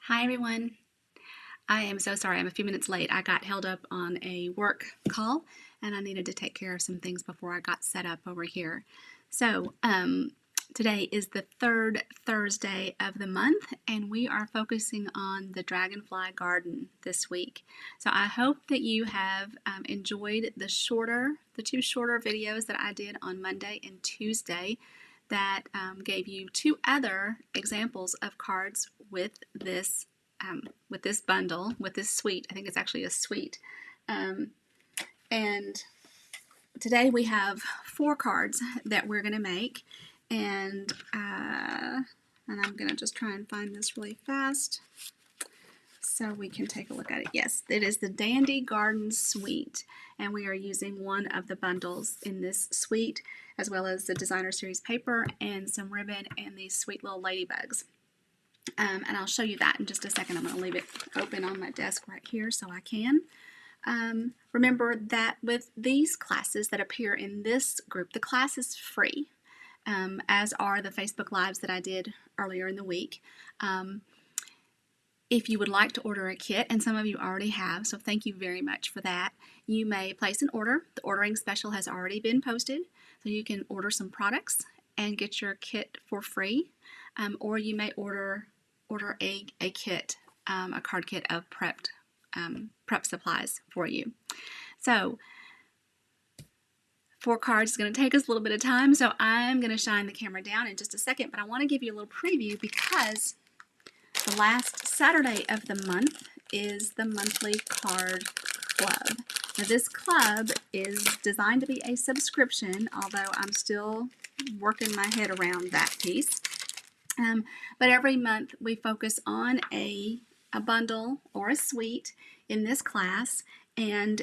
Hi everyone. I am so sorry I'm a few minutes late. I got held up on a work call and I needed to take care of some things before I got set up over here. So today is the third Thursday of the month and we are focusing on the Dragonfly Garden this week. So I hope that you have enjoyed the two shorter videos that I did on Monday and Tuesday that gave you two other examples of cards with this bundle, with this suite. I think it's actually a suite. And today we have 4 cards that we're going to make, and I'm going to just try and find this really fast so we can take a look at it. Yes, it is the Dandy Garden Suite, and we are using one of the bundles in this suite, as well as the Designer Series paper and some ribbon and these sweet little ladybugs. And I'll show you that in just a second. I'm going to leave it open on my desk right here so I can. Remember that with these classes that appear in this group, the class is free, as are the Facebook Lives that I did earlier in the week. If you would like to order a kit, and some of you already have, so thank you very much for that, you may place an order. The ordering special has already been posted, so you can order some products and get your kit for free, or you may order a kit, a card kit of prep supplies for you. So 4 cards is going to take us a little bit of time, so I'm going to shine the camera down in just a second, but I want to give you a little preview because the last Saturday of the month is the monthly card club. Now this club is designed to be a subscription, although I'm still working my head around that piece. But every month we focus on a bundle or a suite in this class, and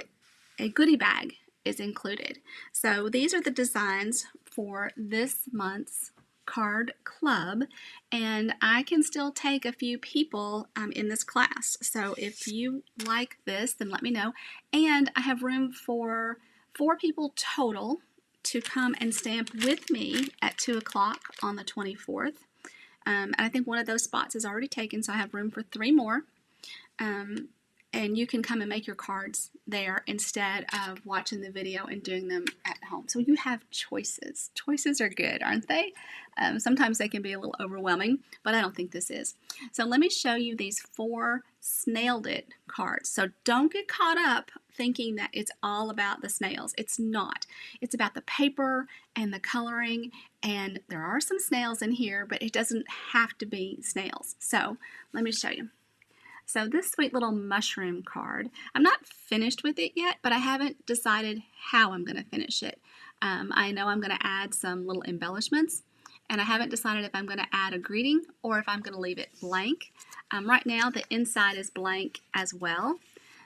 a goodie bag is included. So these are the designs for this month's card club, and I can still take a few people in this class. So if you like this, then let me know. And I have room for 4 people total to come and stamp with me at 2 o'clock on the 24th. And I think one of those spots is already taken, so I have room for 3 more. And you can come and make your cards there instead of watching the video and doing them at home. So you have choices. Choices are good, aren't they? Sometimes they can be a little overwhelming, but I don't think this is. So let me show you these 4 Snailed It cards. So don't get caught up thinking that it's all about the snails. It's not. It's about the paper and the coloring, and there are some snails in here, but it doesn't have to be snails. So let me show you. So this sweet little mushroom card, I'm not finished with it yet, but I haven't decided how I'm going to finish it. I know I'm going to add some little embellishments, and I haven't decided if I'm going to add a greeting or if I'm going to leave it blank. Right now the inside is blank as well.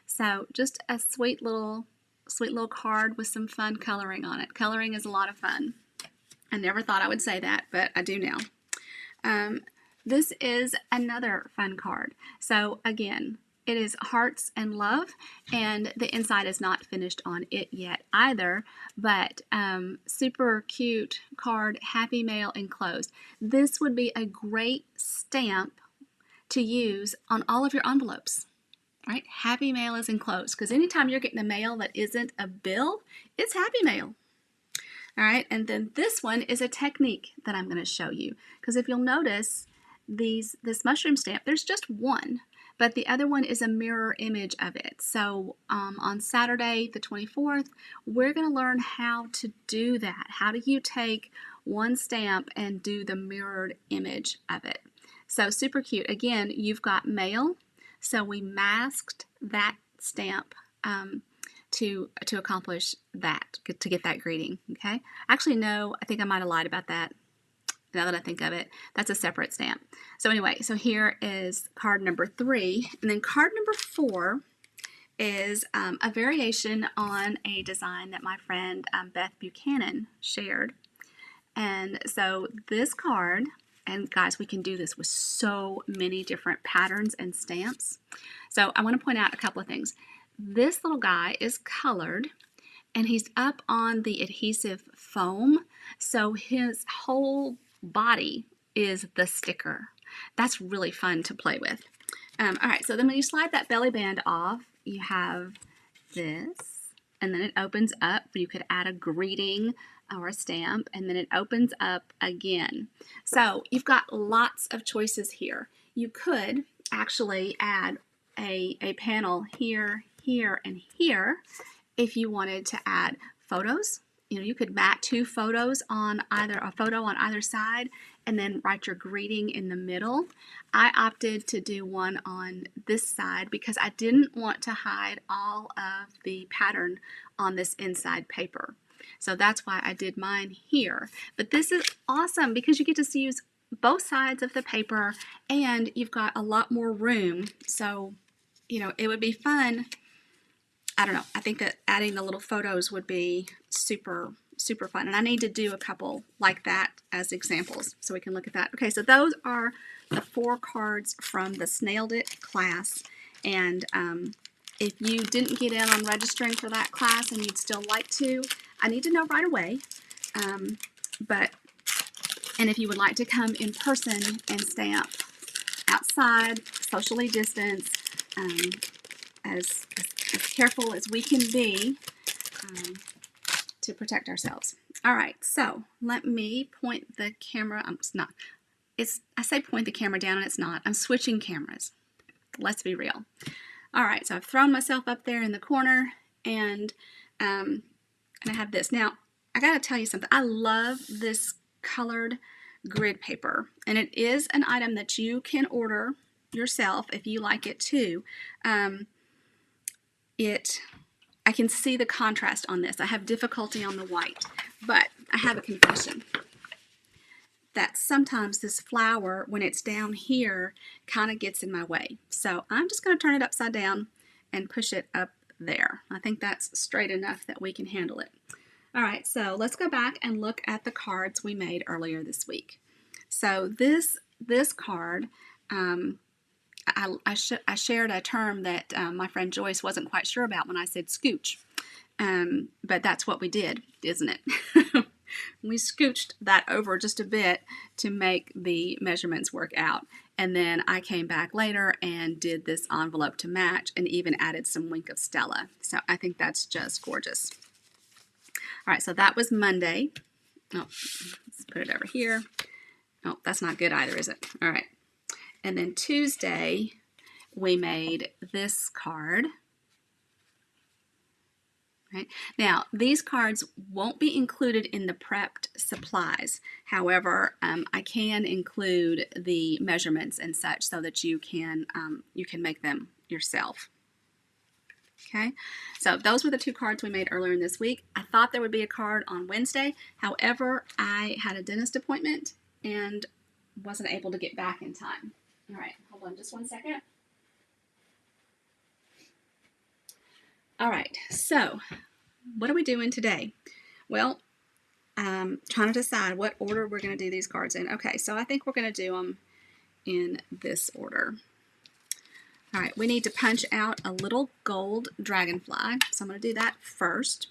So just a sweet little card with some fun coloring on it. Coloring is a lot of fun. I never thought I would say that, but I do now. This is another fun card. So again, it is Hearts and Love, and the inside is not finished on it yet either, but super cute card, Happy Mail enclosed. This would be a great stamp to use on all of your envelopes, right? Happy Mail is enclosed, because anytime you're getting a mail that isn't a bill, it's Happy Mail. All right, and then this one is a technique that I'm going to show you, because if you'll notice, this mushroom stamp, there's just one, but the other one is a mirror image of it. So on Saturday the 24th, we're going to learn how to do that. How do you take one stamp and do the mirrored image of it? So super cute. Again, you've got mail, so we masked that stamp to accomplish that, to get that greeting. Okay. Actually, no, I think I might have lied about that. Now that I think of it, that's a separate stamp. So anyway, so here is card number 3, and then card number 4 is a variation on a design that my friend Beth Buchanan shared. And so this card, and guys, we can do this with so many different patterns and stamps. So I want to point out a couple of things. This little guy is colored, and he's up on the adhesive foam, so his whole body is the sticker. That's really fun to play with. All right, so then when you slide that belly band off, you have this, and then it opens up. You could add a greeting or a stamp, and then it opens up again. So you've got lots of choices here. You could actually add a panel here, here, and here if you wanted to add photos. You know, you could mat 2 photos on a photo on either side and then write your greeting in the middle. I opted to do one on this side because I didn't want to hide all of the pattern on this inside paper. So that's why I did mine here. But this is awesome because you get to use both sides of the paper and you've got a lot more room. So, you know, it would be fun. I don't know. I think that adding the little photos would be super fun. And I need to do a couple like that as examples so we can look at that. Okay, so those are the 4 cards from the Snailed It class. And if you didn't get in on registering for that class and you'd still like to, I need to know right away. And if you would like to come in person and stamp outside, socially distanced, as careful as we can be to protect ourselves. All right, so let me point the camera. I say point the camera down and it's not. I'm switching cameras. Let's be real. All right, so I've thrown myself up there in the corner and I have this. Now, I got to tell you something. I love this colored grid paper, and it is an item that you can order yourself if you like it too. I can see the contrast on this. I have difficulty on the white, but I have a confession that sometimes this flower, when it's down here, kind of gets in my way. So I'm just going to turn it upside down and push it up there. I think that's straight enough that we can handle it. All right, so let's go back and look at the cards we made earlier this week. So this card, I shared a term that my friend Joyce wasn't quite sure about when I said scooch. But that's what we did, isn't it? We scooched that over just a bit to make the measurements work out. And then I came back later and did this envelope to match and even added some Wink of Stella. So I think that's just gorgeous. All right, so that was Monday. Oh, let's put it over here. Oh, that's not good either, is it? All right. And then Tuesday, we made this card. Right. Now, these cards won't be included in the prepped supplies. However, I can include the measurements and such so that you can make them yourself. Okay, so those were the 2 cards we made earlier in this week. I thought there would be a card on Wednesday. However, I had a dentist appointment and wasn't able to get back in time. All right, hold on just one second. All right, so what are we doing today? Well, I'm trying to decide what order we're going to do these cards in. Okay, so I think we're going to do them in this order. All right, we need to punch out a little gold dragonfly, so I'm going to do that first.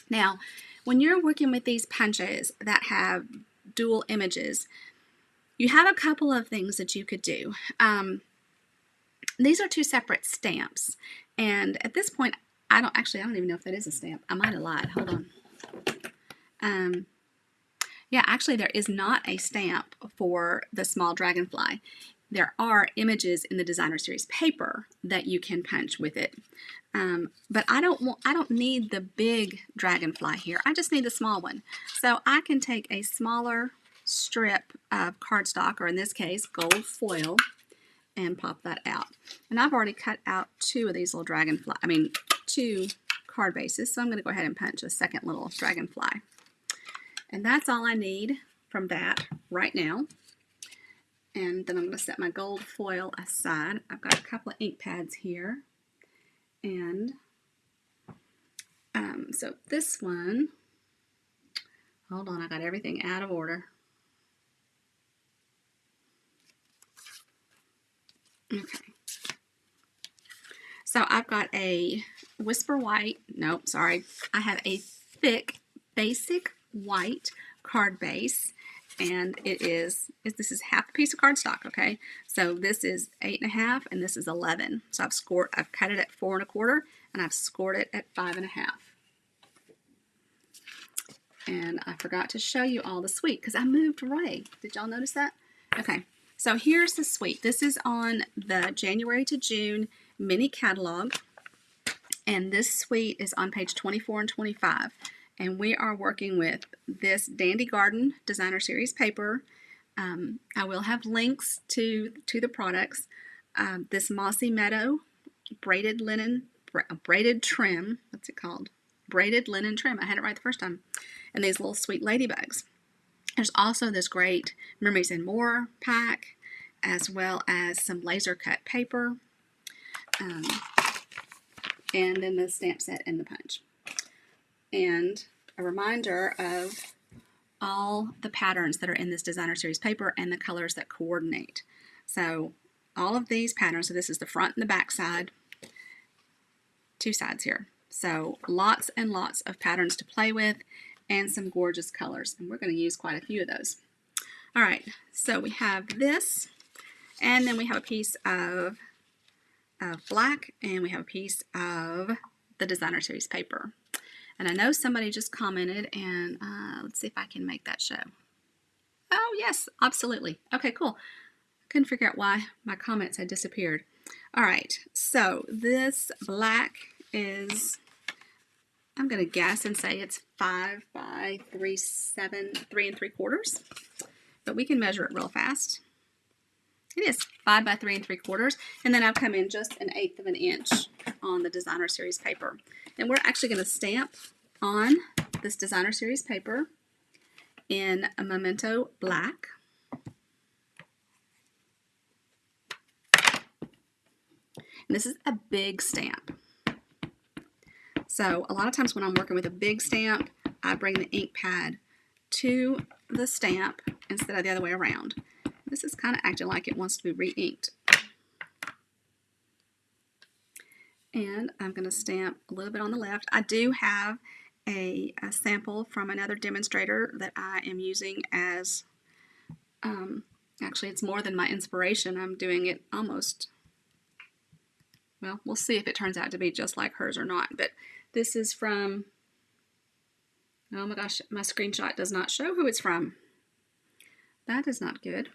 Now, when you're working with these punches that have dual images, you have a couple of things that you could do. These are 2 separate stamps, and at this point, I don't even know if that is a stamp. I might have lied. Hold on. Yeah, actually, there is not a stamp for the small dragonfly. There are images in the designer series paper that you can punch with it, but I don't need the big dragonfly here. I just need the small one. So I can take a smaller strip of cardstock, or in this case, gold foil, and pop that out. And I've already cut out 2 of these little 2 card bases, so I'm going to go ahead and punch a second little dragonfly. And that's all I need from that right now. And then I'm going to set my gold foil aside. I've got a couple of ink pads here. And so this one, hold on, I got everything out of order. Okay. So I've got a Whisper White, nope, sorry. I have a thick, basic white card base. and this is half a piece of cardstock, okay? So this is 8.5 and this is 11. So I've cut it at 4 1/4 and I've scored it at 5.5. And I forgot to show you all the suite because I moved away. Did y'all notice that? Okay, so here's the suite. This is on the January to June mini catalog, and this suite is on page 24 and 25. And we are working with this Dandy Garden Designer Series paper. I will have links to the products. This Mossy Meadow braided trim. What's it called? Braided linen trim. I had it right the first time. And these little sweet ladybugs. There's also this great Memories and More pack, as well as some laser cut paper, and then the stamp set and the punch. And a reminder of all the patterns that are in this Designer Series paper and the colors that coordinate. So all of these patterns, so this is the front and the back side, 2 sides here. So lots and lots of patterns to play with and some gorgeous colors. And we're going to use quite a few of those. All right, so we have this, and then we have a piece of black, and we have a piece of the Designer Series paper. And I know somebody just commented, and let's see if I can make that show. Oh, yes, absolutely. Okay, cool. Couldn't figure out why my comments had disappeared. All right, so this black is, I'm going to guess and say it's 5 by 3 3/4, but we can measure it real fast. It is 5 by 3 3/4, and then I've come in just 1/8 of an inch on the Designer Series paper. And we're actually going to stamp on this Designer Series paper in a Memento Black. And this is a big stamp. So a lot of times when I'm working with a big stamp, I bring the ink pad to the stamp instead of the other way around. This is kind of acting like it wants to be re-inked. And I'm going to stamp a little bit on the left. I do have a sample from another demonstrator that I am using as, actually it's more than my inspiration. I'm doing it almost, well, we'll see if it turns out to be just like hers or not. But this is from, oh my gosh, my screenshot does not show who it's from. That is not good.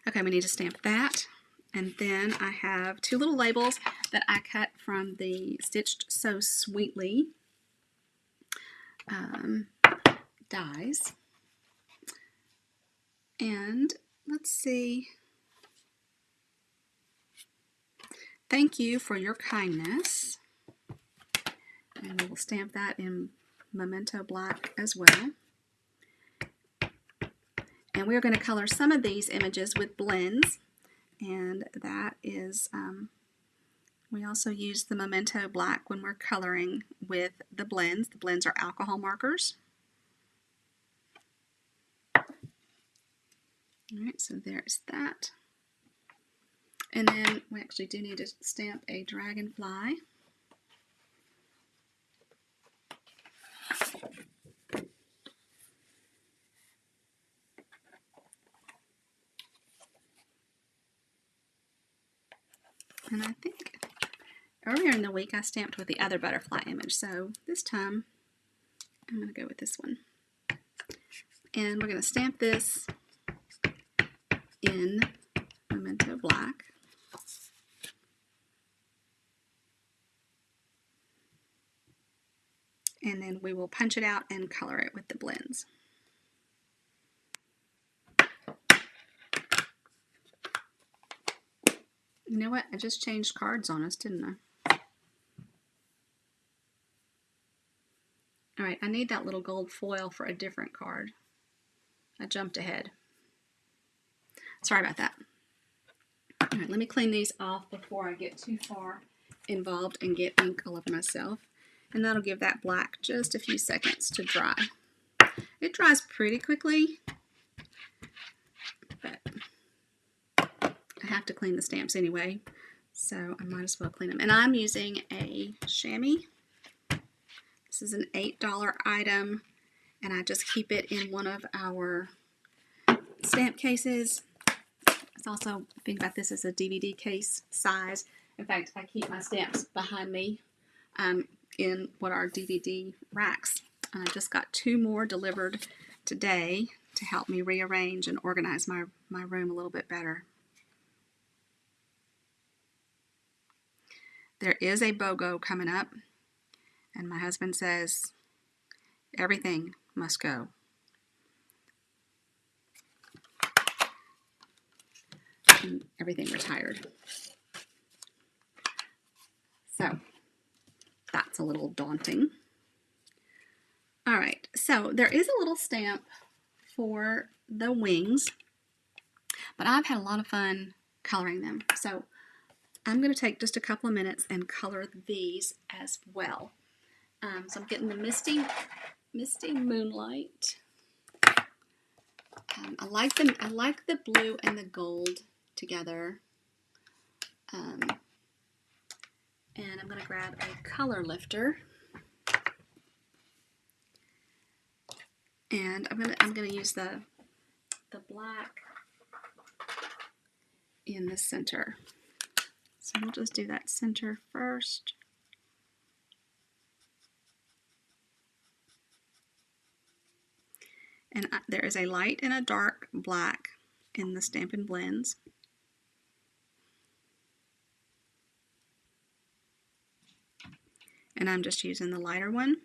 Okay, we need to stamp that. And then I have 2 little labels that I cut from the Stitched So Sweetly dies. And let's see. Thank you for your kindness. And we will stamp that in Memento Black as well. And we're going to color some of these images with blends. And that is, we also use the Memento Black when we're coloring with the blends. The blends are alcohol markers. All right, so there's that. And then we actually do need to stamp a dragonfly. And I think earlier in the week I stamped with the other butterfly image, so this time I'm going to go with this one. And we're going to stamp this in Memento Black. And then we will punch it out and color it with the blends. You know what? I just changed cards on us, didn't I? Alright, I need that little gold foil for a different card. I jumped ahead. Sorry about that. Alright, let me clean these off before I get too far involved and get ink all over myself. And that'll give that black just a few seconds to dry. It dries pretty quickly, but I have to clean the stamps anyway, so I might as well clean them. And I'm using a chamois. This is an $8 item, and I just keep it in one of our stamp cases. It's also, think about this as a DVD case size. In fact, I keep my stamps behind me in what are DVD racks. I just got 2 more delivered today to help me rearrange and organize my room a little bit better. There is a BOGO coming up, and my husband says everything must go. And everything retired. So that's a little daunting. All right, so there is a little stamp for the wings, but I've had a lot of fun coloring them. So I'm going to take just a couple of minutes and color these as well. So I'm getting the Misty Moonlight. I like the blue and the gold together. And I'm going to grab a color lifter. And I'm going to use the black in the center. So we'll just do that center first. And there is a light and a dark black in the Stampin' Blends. And I'm just using the lighter one.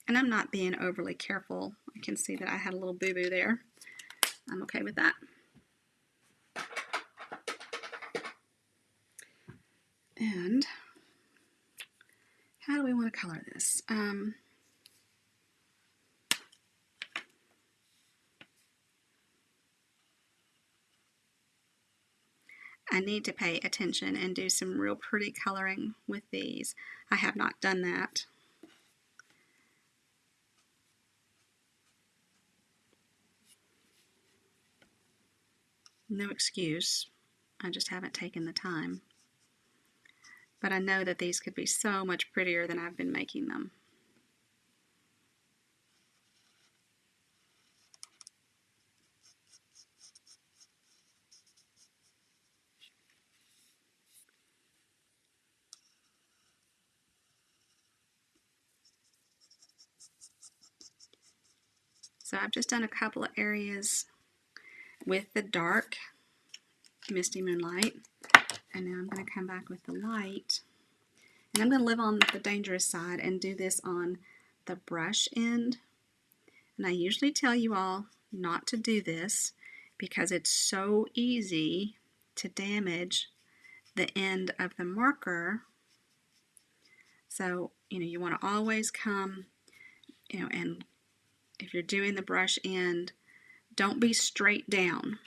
And I'm not being overly careful. I can see that I had a little boo-boo there. I'm okay with that. And how do we want to color this? I need to pay attention and do some real pretty coloring with these. I have not done that. No excuse. I just haven't taken the time. But I know that these could be so much prettier than I've been making them. So I've just done a couple of areas with the dark Misty Moonlight, and now I'm going to come back with the light, and I'm going to live on the dangerous side and do this on the brush end. And I usually tell you all not to do this because it's so easy to damage the end of the marker. So you want to always come, and if you're doing the brush end, don't be straight down.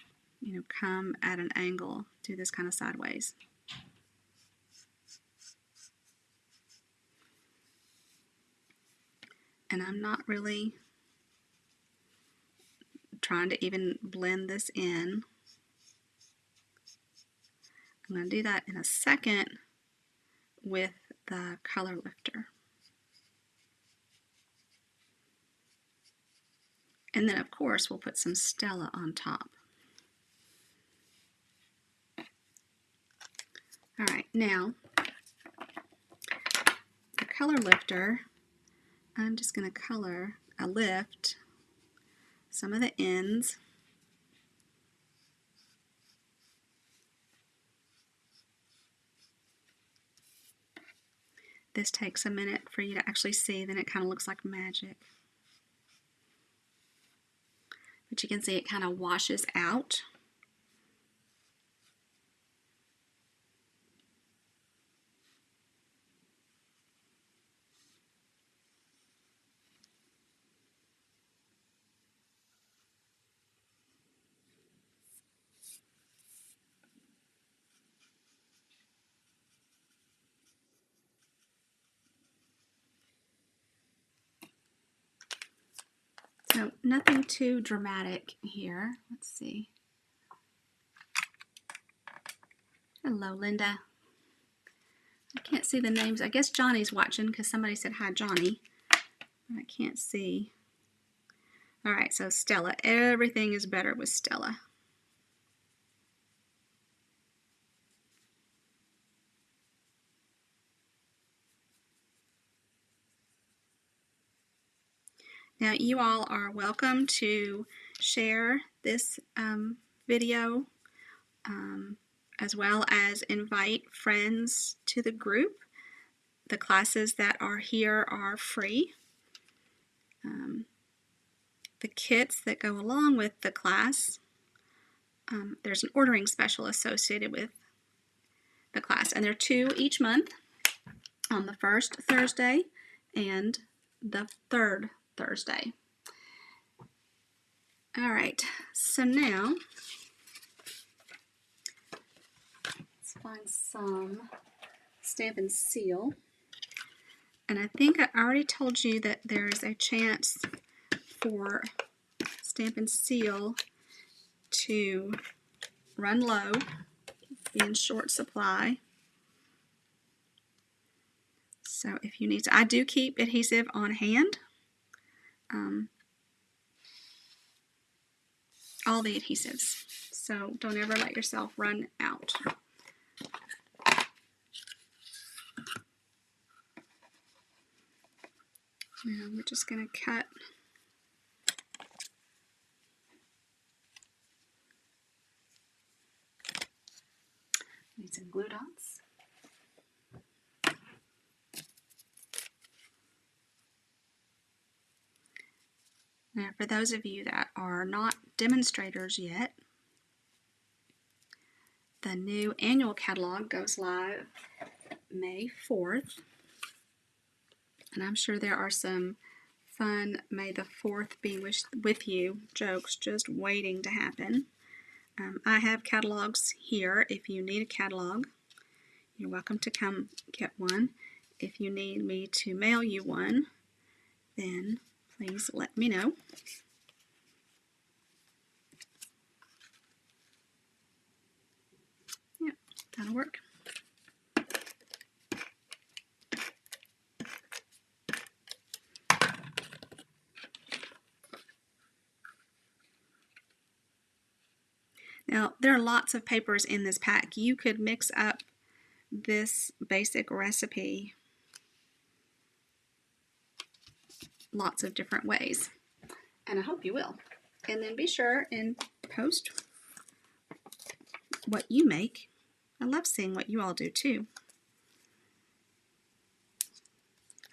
Come at an angle. Do this kind of sideways. And I'm not really trying to even blend this in. I'm going to do that in a second with the color lifter. And then, of course, we'll put some Stella on top. All right, now, the color lifter, I'm just going to lift some of the ends. This takes a minute for you to actually see, then it kind of looks like magic. But you can see it kind of washes out. So nothing too dramatic here. Let's see. Hello, Linda. I can't see the names. I guess Johnny's watching because somebody said hi, Johnny. I can't see. All right, so Stella. Everything is better with Stella. Now, you all are welcome to share this video, as well as invite friends to the group. The classes that are here are free. The kits that go along with the class, there's an ordering special associated with the class, and there are 2 each month, on the first Thursday and the third Thursday. All right, so now let's find some stamp and seal. And I think I already told you that there's a chance for stamp and seal to run low, be in short supply. So if you need to, I do keep adhesive on hand. All the adhesives. So don't ever let yourself run out. Now we're just going to cut. Need some glue dots. Now, for those of you that are not demonstrators yet, the new annual catalog goes live May 4th. And I'm sure there are some fun May the 4th be with you jokes just waiting to happen. I have catalogs here. If you need a catalog, you're welcome to come get one. If you need me to mail you one, then please let me know. Yep, that'll work. Now, there are lots of papers in this pack. You could mix up this basic recipe lots of different ways, and I hope you will. And then be sure and post what you make. I love seeing what you all do too.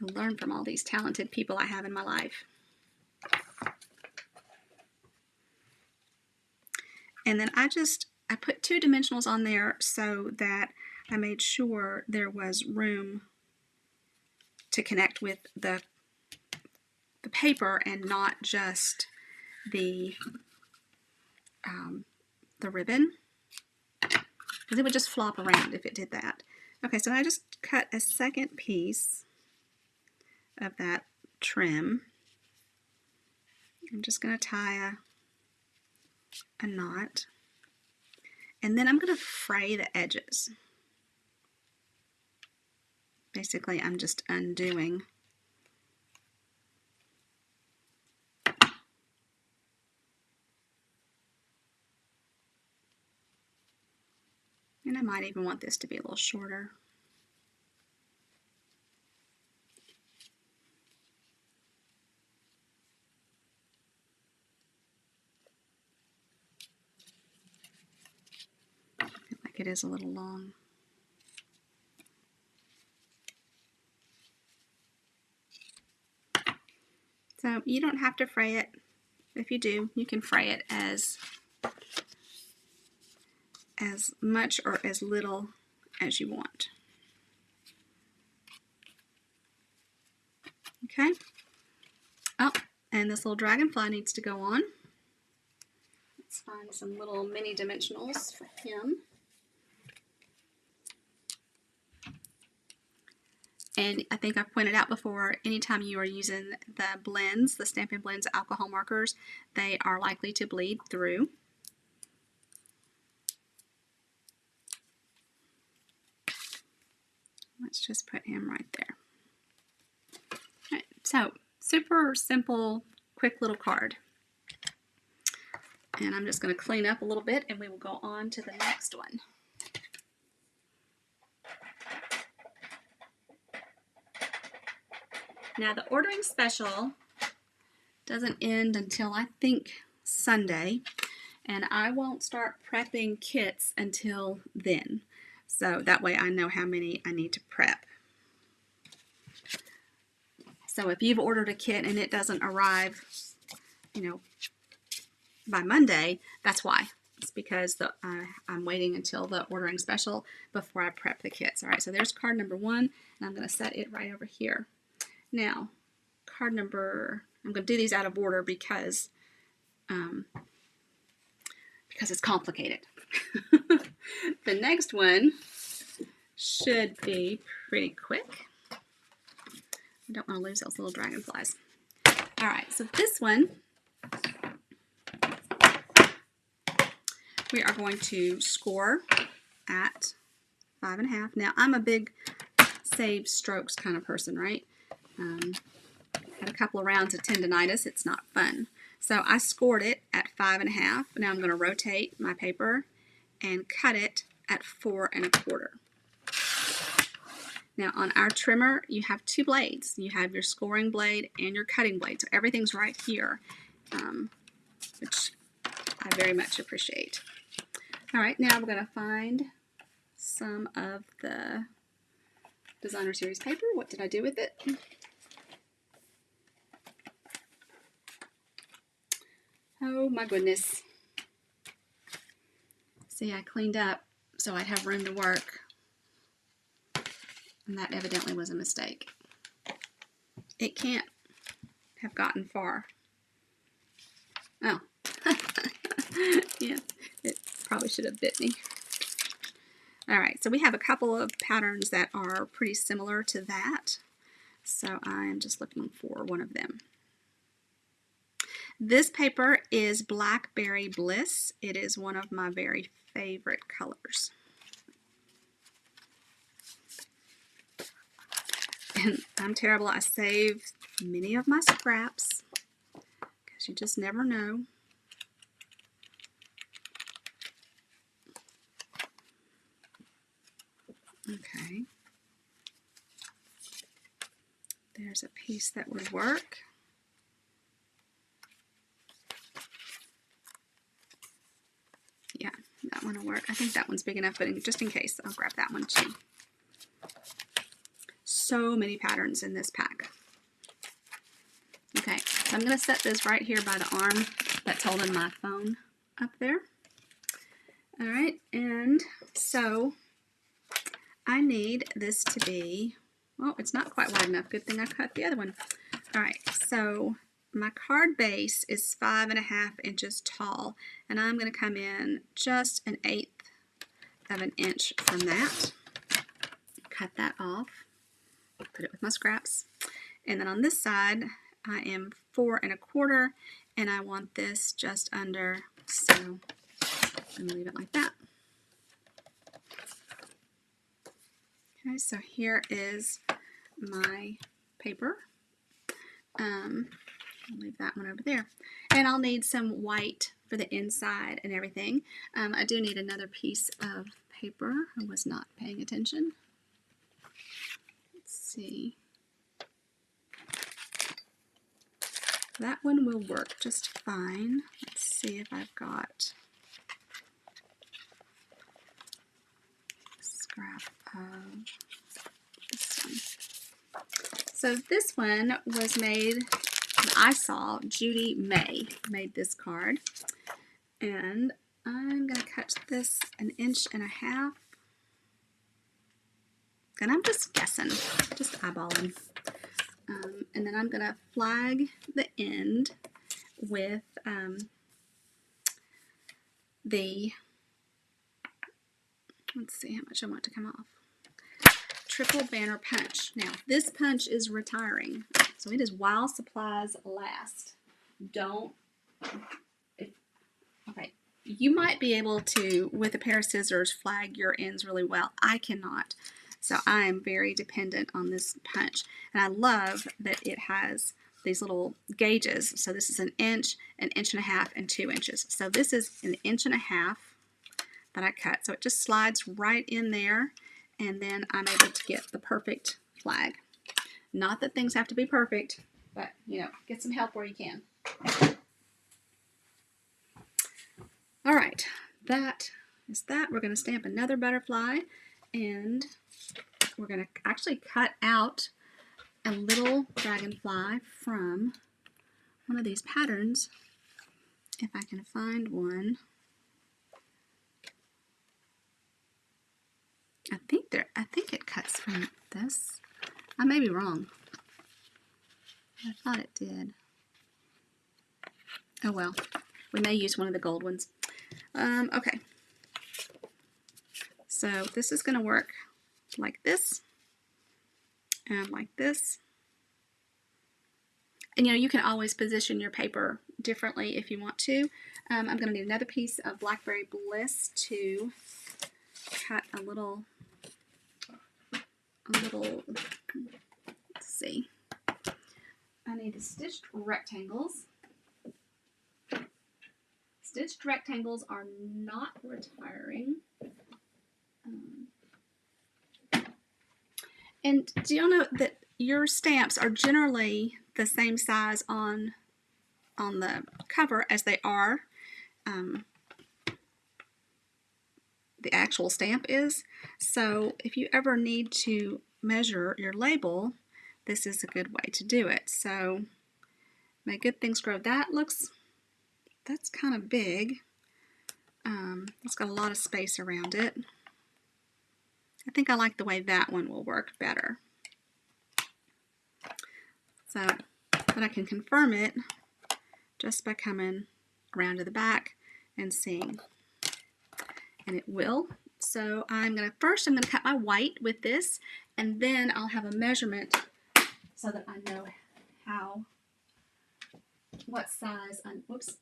I learn from all these talented people I have in my life. And then I put 2 dimensionals on there so that I made sure there was room to connect with the paper and not just the ribbon, because it would just flop around if it did that. Okay, so I just cut a second piece of that trim. I'm just going to tie a knot, and then I'm going to fray the edges. Basically, I'm just undoing and I might even want this to be a little shorter. I feel like it is a little long. So you don't have to fray it. If you do, you can fray it as much or as little as you want. Okay. Oh, and this little dragonfly needs to go on. Let's find some little mini dimensionals for him. And I think I've pointed out before, anytime you are using the blends, the Stampin' Blends alcohol markers, they are likely to bleed through. Let's just put him right there. All right, so Super simple, quick little card. And I'm just going to clean up a little bit and we will go on to the next one. Now the ordering special doesn't end until I think Sunday, and I won't start prepping kits until then. So that way I know how many I need to prep. So if you've ordered a kit and it doesn't arrive, by Monday, that's why. It's because I'm waiting until the ordering special before I prep the kits. All right, so there's card number 1, and I'm going to set it right over here. Now, card number, I'm going to do these out of order because it's complicated. The next one should be pretty quick. I don't want to lose those little dragonflies. All right, so this one, we are going to score at 5.5. Now, I'm a big save strokes kind of person, right? Had a couple of rounds of tendinitis. It's not fun. So I scored it at 5.5. Now I'm going to rotate my paper and cut it at 4 1/4. Now on our trimmer, you have 2 blades. You have your scoring blade and your cutting blade. So everything's right here, which I very much appreciate. All right, now we're going to find some of the Designer Series paper. What did I do with it? Oh my goodness. See, I cleaned up so I'd have room to work. And that evidently was a mistake. It can't have gotten far. Oh. Yeah, it probably should have bit me. All right, so we have a couple of patterns that are pretty similar to that. So I'm just looking for one of them. This paper is Blackberry Bliss. It is one of my very favorite colors. And I'm terrible. I save many of my scraps because you just never know. Okay. There's a piece that would work. Yeah, that one will work. I think that one's big enough, but just in case, I'll grab that one too. So many patterns in this pack. Okay, so I'm going to set this right here by the arm that's holding my phone up there. All right, and so I need this to be, well, it's not quite wide enough. Good thing I cut the other one. All right, so my card base is 5.5 inches tall, and I'm going to come in just 1/8 of an inch from that. Cut that off. Put it with my scraps. And then on this side, I am 4 1/4, and I want this just under, so I'm going to leave it like that. Okay, so here is my paper. I'll leave that one over there. And I'll need some white for the inside and everything. I do need another piece of paper. I was not paying attention. Let's see. That one will work just fine. Let's see if I've got a scrap of this one. So this one was made, I saw Judy May made this card. And I'm going to cut this 1.5 inches. And I'm just guessing, just eyeballing. And then I'm going to flag the end with let's see how much I want to come off. Triple banner punch. Now, this punch is retiring. So it is while supplies last. Okay, you might be able to, with a pair of scissors, flag your ends really well. I cannot. So I am very dependent on this punch. And I love that it has these little gauges. So this is an inch and a half, and 2 inches. So this is an inch and a half that I cut. So it just slides right in there, and then I'm able to get the perfect flag. Not that things have to be perfect, but you know, get some help where you can. All right, that is that. We're going to stamp another butterfly, and we're going to actually cut out a little dragonfly from one of these patterns, if I can find one. I think it cuts from this. I may be wrong. I thought it did. Oh well, we may use one of the gold ones. Okay. So this is going to work like this and like this. And you know, you can always position your paper differently if you want to. I'm going to need another piece of Blackberry Bliss to cut a little, let's see. I need stitched rectangles. Stitched rectangles are not retiring. And do you know that your stamps are generally the same size on the cover as they are the actual stamp is? So if you ever need to measure your label, this is a good way to do it. So May Good Things Grow. That's kind of big. It's got a lot of space around it. I think I like the way that one will work better. So, but I can confirm it just by coming around to the back and seeing. And it will. So I'm going to cut my white with this, and then I'll have a measurement so that I know what size, whoops.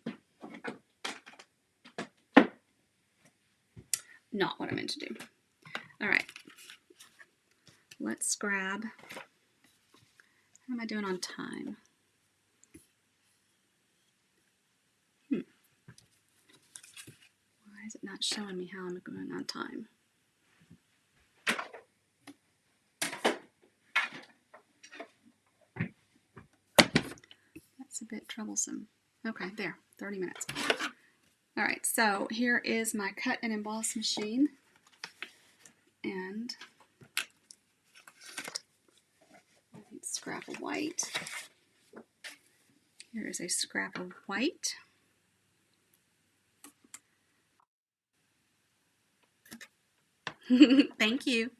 Not what I meant to do. All right. Let's grab, how am I doing on time? Why is it not showing me how I'm going on time? That's a bit troublesome. Okay, there, 30 minutes. All right, so here is my cut and emboss machine. And I need a scrap of white. Here is a scrap of white. Thank you.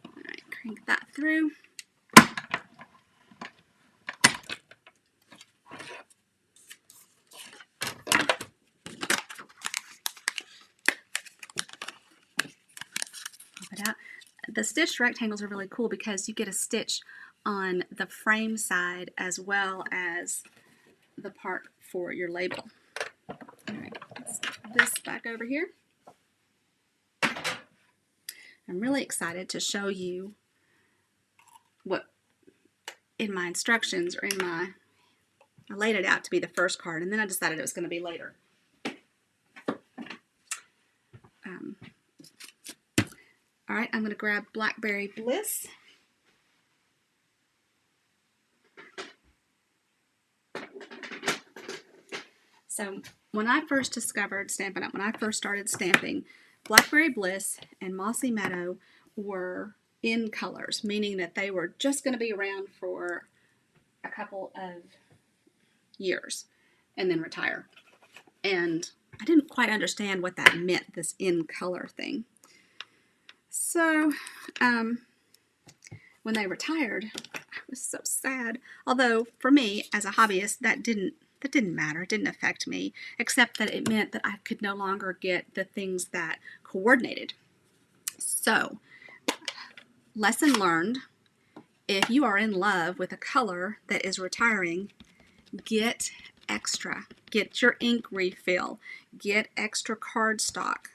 All right, crank that through. Pop it out. The stitched rectangles are really cool because you get a stitch on the frame side as well as the part for your label. All right, let's put this back over here. I'm really excited to show you what in my instructions or I laid it out to be the first card, and then I decided it was going to be later. All right, I'm going to grab Blackberry Bliss. So when I first discovered Stampin' Up, when I first started stamping, Blackberry Bliss and Mossy Meadow were in colors, meaning that they were just going to be around for a couple of years and then retire. And I didn't quite understand what that meant, this in color thing. So when they retired, I was so sad. Although for me, as a hobbyist, that didn't matter. It didn't affect me, except that it meant that I could no longer get the things that coordinated. So, lesson learned, if you are in love with a color that is retiring, get extra. Get your ink refill. Get extra cardstock.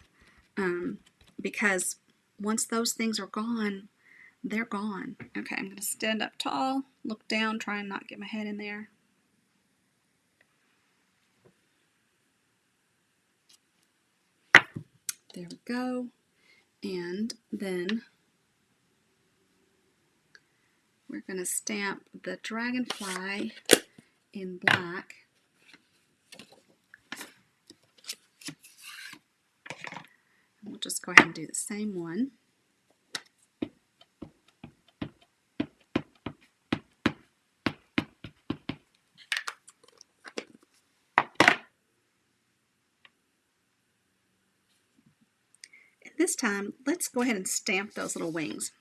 because once those things are gone, they're gone. Okay, I'm going to stand up tall, look down, try and not get my head in there. There we go. And then we're going to stamp the dragonfly in black. We'll just go ahead and do the same one. And this time, let's go ahead and stamp those little wings.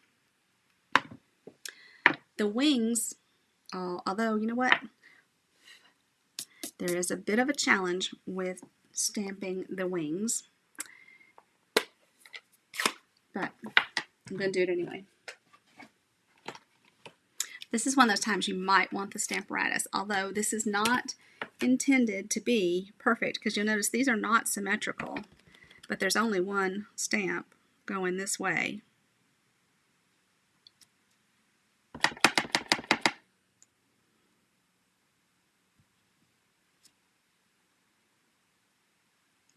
The wings, although, you know what? There is a bit of a challenge with stamping the wings, but I'm going to do it anyway. This is one of those times you might want the Stamparatus, although this is not intended to be perfect, because you'll notice these are not symmetrical, but there's only one stamp going this way.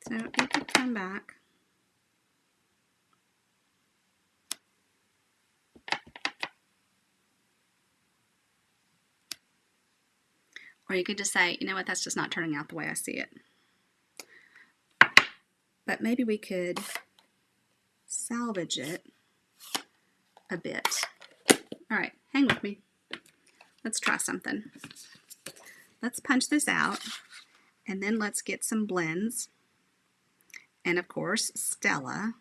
So it could come back. Or you could just say, you know what, that's just not turning out the way I see it. But maybe we could salvage it a bit. All right, hang with me. Let's try something. Let's punch this out, and then let's get some blends. And of course, Stella,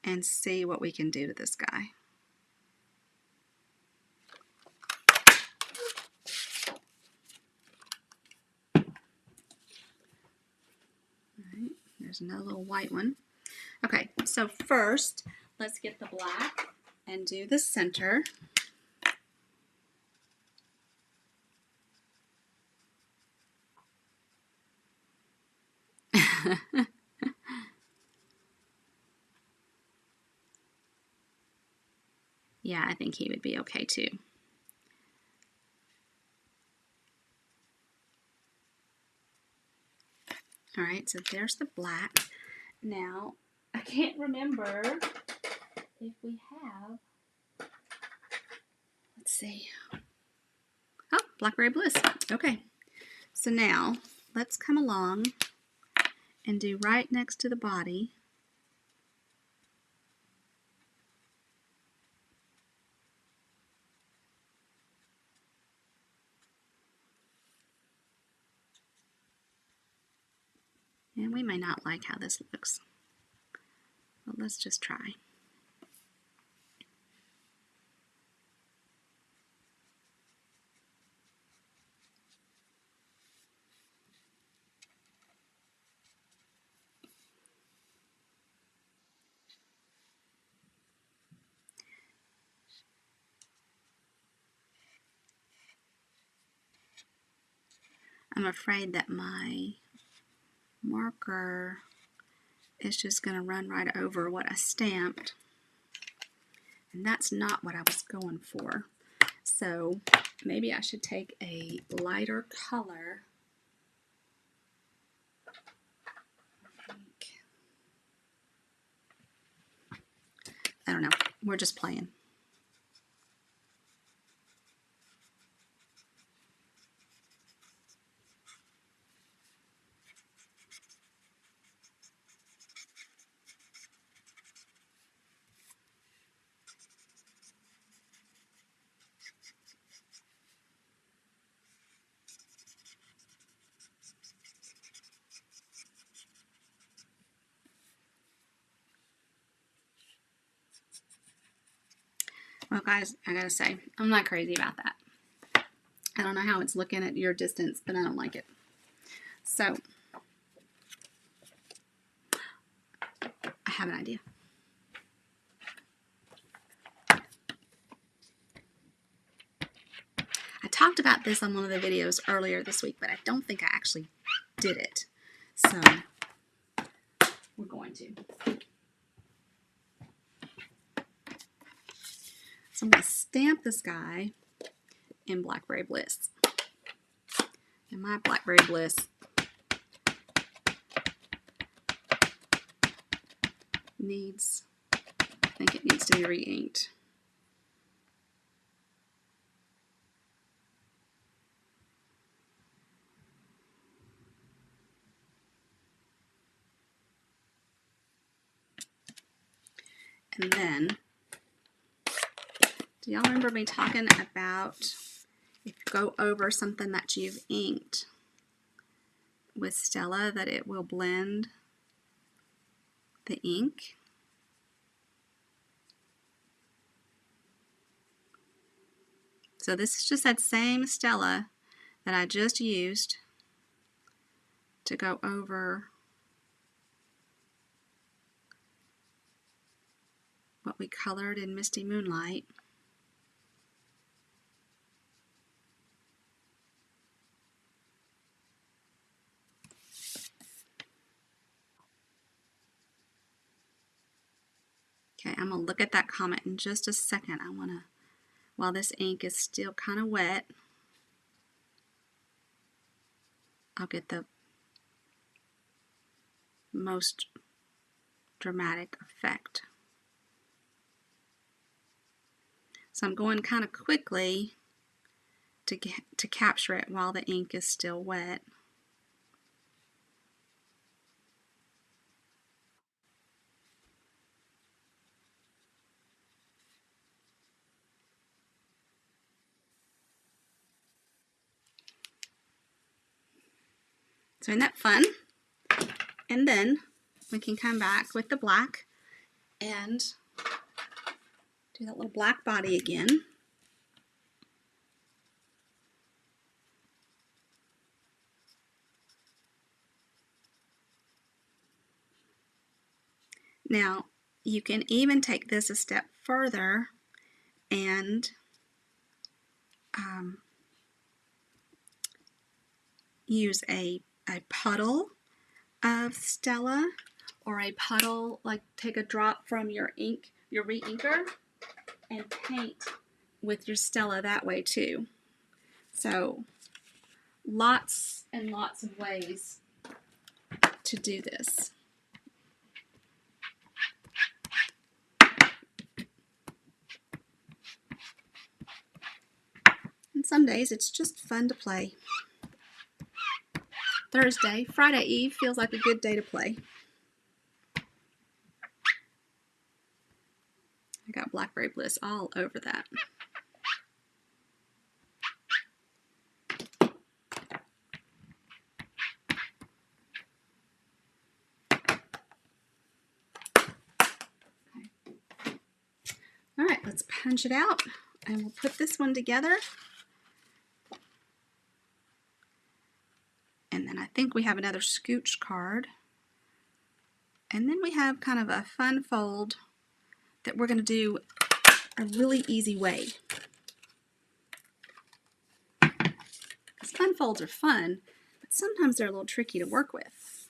and see what we can do to this guy. Alright, there's another little white one. Okay, so first, let's get the black and do the center. Yeah, I think he would be okay too. All right, so there's the black. Now, I can't remember if we have, let's see. Oh, Blackberry Bliss. Okay, so now let's come along and do right next to the body. And we may not like how this looks, but let's just try. I'm afraid that my marker is just going to run right over what I stamped, and that's not what I was going for. So maybe I should take a lighter color. I don't know. We're just playing. Well, guys, I gotta say, I'm not crazy about that. I don't know how it's looking at your distance, but I don't like it. So, I have an idea. I talked about this on one of the videos earlier this week, but I don't think I actually did it. So, we're going to. So I'm going to stamp this guy in Blackberry Bliss. And my Blackberry Bliss needs, I think it needs to be re-inked. And then, do y'all remember me talking about if you go over something that you've inked with Stella, that it will blend the ink? So this is just that same Stella that I just used to go over what we colored in Misty Moonlight. Okay, I'm going to look at that comment in just a second. I want to, while this ink is still kind of wet, I'll get the most dramatic effect. So I'm going kind of quickly to capture it while the ink is still wet. So isn't that fun? And then we can come back with the black and do that little black body again. Now, you can even take this a step further and use a puddle of Stella, or a puddle, like take a drop from your ink, your re-inker, and paint with your Stella that way too. So lots and lots of ways to do this. And some days it's just fun to play. Thursday, Friday Eve feels like a good day to play. I got Blackberry Bliss all over that. All right, let's punch it out, and we'll put this one together. And then I think we have another scooch card. And then we have kind of a fun fold that we're going to do a really easy way. Because fun folds are fun, but sometimes they're a little tricky to work with.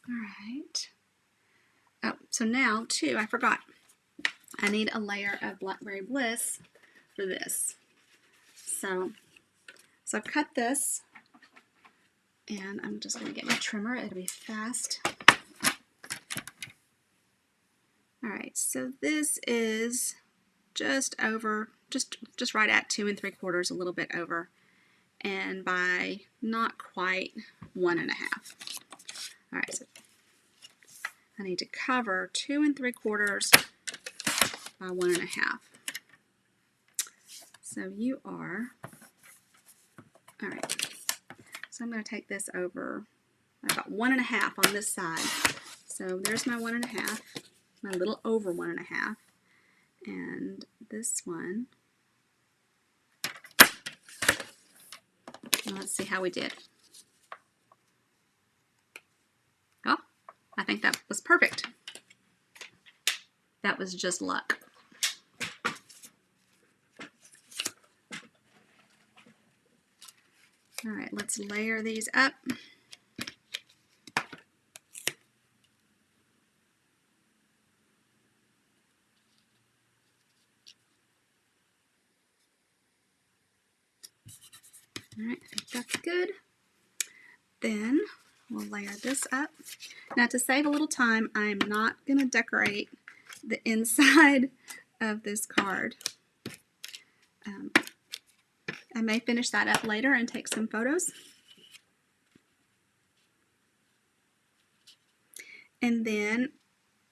All right. Oh, so now, too, I forgot. I need a layer of Blackberry Bliss for this. So I've cut this, and I'm just going to get my trimmer. It'll be fast. All right, so this is just over, just right at 2 3/4, a little bit over, and by not quite 1 1/2. All right, so I need to cover 2 3/4 by 1 1/2. So you are, all right, so I'm going to take this over. I've got 1 1/2 on this side. So there's my 1 1/2, my little over 1 1/2. And this one, well, let's see how we did. Oh, I think that was perfect. That was just luck. All right, let's layer these up. All right, I think that's good. Then we'll layer this up. Now, to save a little time, I'm not going to decorate the inside of this card. I may finish that up later and take some photos. And then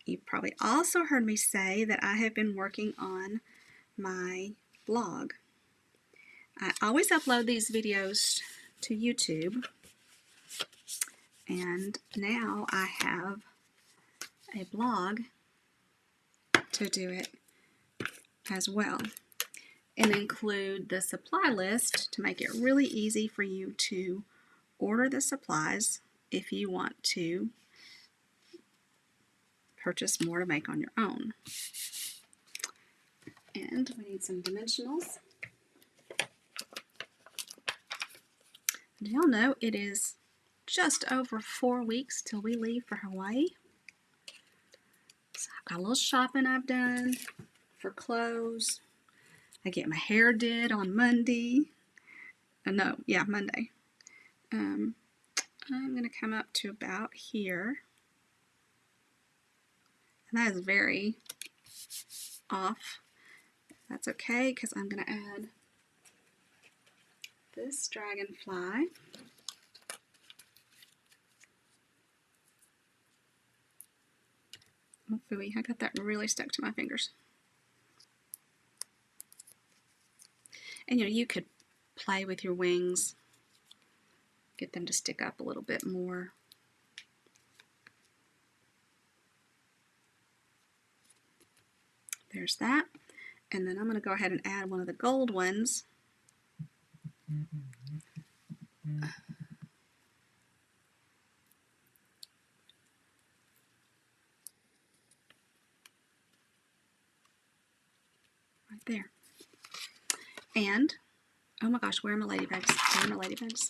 you've probably also heard me say that I have been working on my blog. I always upload these videos to YouTube, and now I have a blog to do it as well, and include the supply list to make it really easy for you to order the supplies if you want to purchase more to make on your own. And we need some dimensionals. Do y'all know it is just over 4 weeks till we leave for Hawaii? So I've got a little shopping I've done for clothes. I get my hair did on Monday. Monday. I'm going to come up to about here. And that is very off. That's okay, because I'm going to add this dragonfly. Oh, phooey, I got that really stuck to my fingers. And you could play with your wings, get them to stick up a little bit more. There's that. And then I'm going to go ahead and add one of the gold ones. Right there. And, oh my gosh, where are my ladybugs? Where are my ladybugs?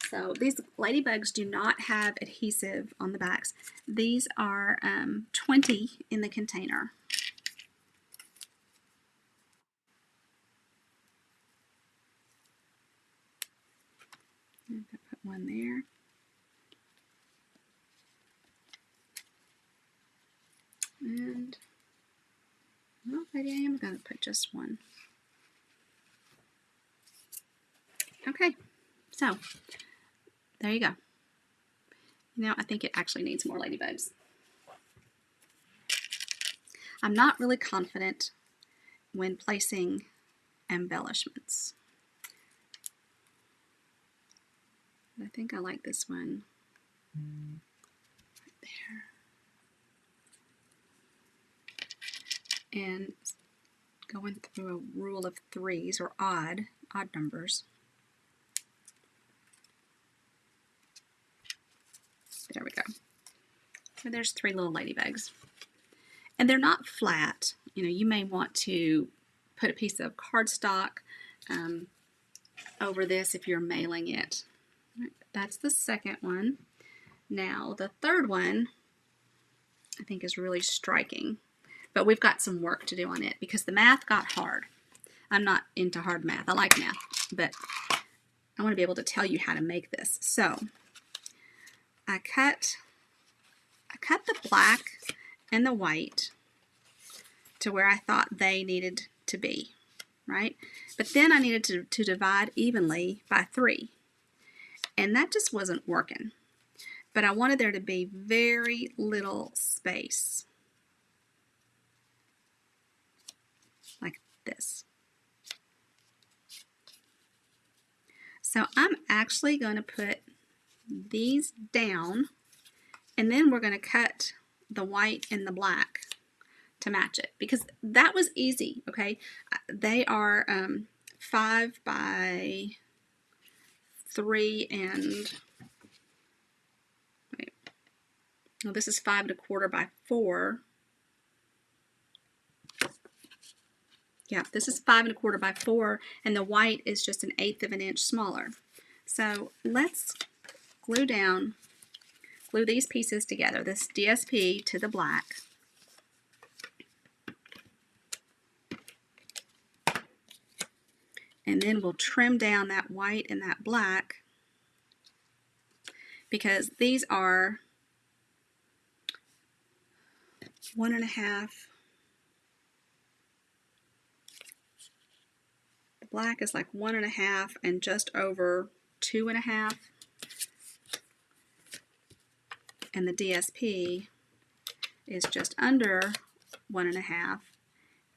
So these ladybugs do not have adhesive on the backs. These are 20 in the container. I'm going to put one there. And, well, maybe I am going to put just one. Okay, so there you go. Now I think it actually needs more ladybugs. I'm not really confident when placing embellishments. But I think I like this one right there. And going through a rule of threes, or odd numbers. There we go. So there's 3 little ladybugs. And they're not flat. You may want to put a piece of cardstock over this if you're mailing it. That's the second one. Now the third one I think is really striking. But we've got some work to do on it because the math got hard. I'm not into hard math. I like math, but I want to be able to tell you how to make this. So I cut the black and the white to where I thought they needed to be, right? But then I needed to divide evenly by 3. And that just wasn't working. But I wanted there to be very little space. Like this. So I'm actually going to put these down, and then we're going to cut the white and the black to match it, because that was easy. Okay, they are 5 by 3 and wait, no, this is 5 1/4 by 4. Yeah, this is 5 1/4 by 4, and the white is just 1/8 of an inch smaller. So let's glue these pieces together, this DSP to the black. And then we'll trim down that white and that black, because these are 1.5. The black is like 1.5 and just over 2.5. And the DSP is just under 1.5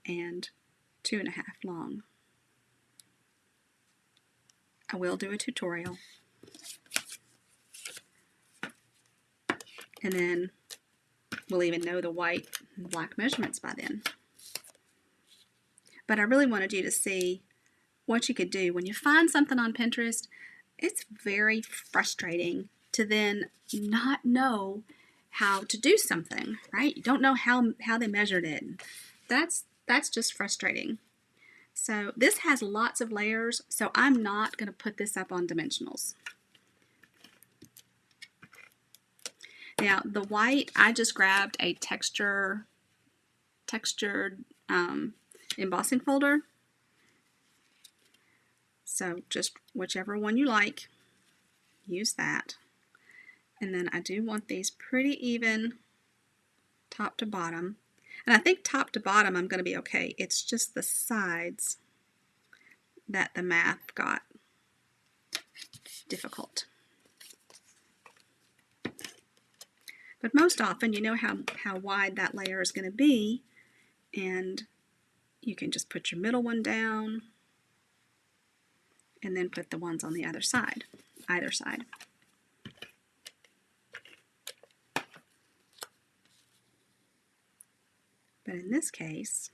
and 2.5 long. I will do a tutorial. And then we'll even know the white and black measurements by then. But I really wanted you to see what you could do when you find something on Pinterest. It's very frustrating to then not know how to do something, right? You don't know how they measured it. That's just frustrating. So this has lots of layers, so I'm not going to put this up on dimensionals. Now the white, I just grabbed a textured embossing folder. So just whichever one you like, use that. And then I do want these pretty even top to bottom. And I think top to bottom I'm going to be okay. It's just the sides that the math got difficult. But most often you know how wide that layer is going to be, and you can just put your middle one down and then put the ones on the other side, either side. But in this case,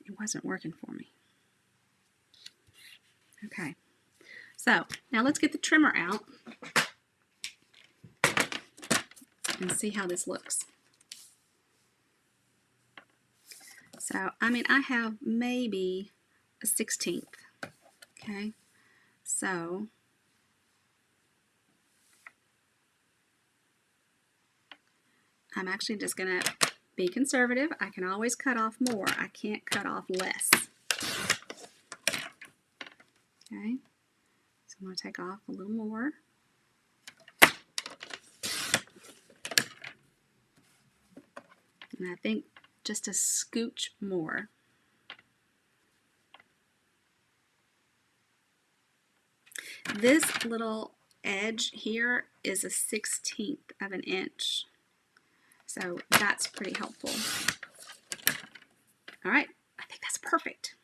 it wasn't working for me. Okay, so now let's get the trimmer out and see how this looks. So, I mean, I have maybe a 1/16. Okay, so I'm actually just going to be conservative. I can always cut off more. I can't cut off less. Okay, so I'm going to take off a little more. And I think just a scooch more. This little edge here is a 1/16 of an inch. So that's pretty helpful. All right, I think that's perfect.